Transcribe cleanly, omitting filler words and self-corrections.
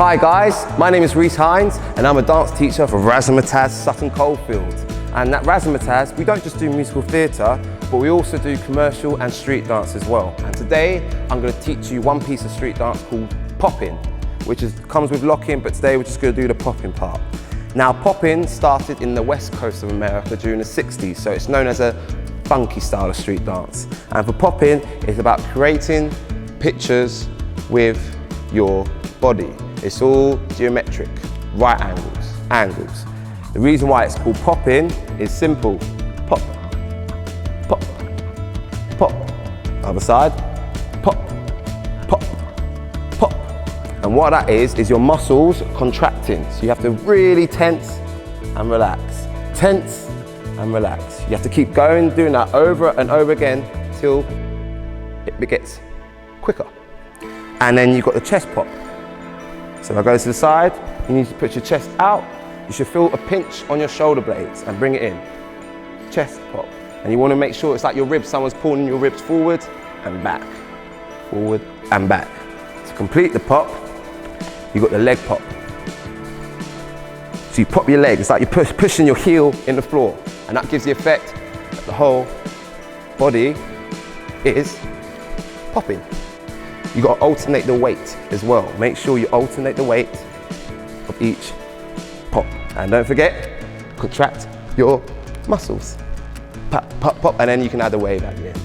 Hi guys, my name is Reese Hines and I'm a dance teacher for Razzamataz Sutton Coldfield. And at Razzamataz, we don't just do musical theatre, but we also do commercial and street dance as well. And today, I'm going to teach you one piece of street dance called poppin, which comes with locking, but today we're just going to do the poppin part. Now, poppin started in the west coast of America during the 60s, so it's known as a funky style of street dance. And for poppin, it's about creating pictures with your body. It's all geometric, right angles. The reason why it's called poppin is simple. Pop, pop, pop. Other side, pop, pop, pop. And what that is your muscles contracting. So you have to really tense and relax. Tense and relax. You have to keep going, doing that over and over again till it gets quicker. And then you've got the chest pop. So if I go to the side, you need to put your chest out. You should feel a pinch on your shoulder blades and bring it in. Chest pop. And you want to make sure it's like your ribs, someone's pulling your ribs forward and back. Forward and back. To complete the pop, you've got the leg pop. So you pop your leg, it's like you're pushing your heel in the floor. And that gives the effect that the whole body is popping. You've got to alternate the weight as well. Make sure you alternate the weight of each pop. And don't forget, contract your muscles. Pop, pop, pop, and then you can add a wave at the end.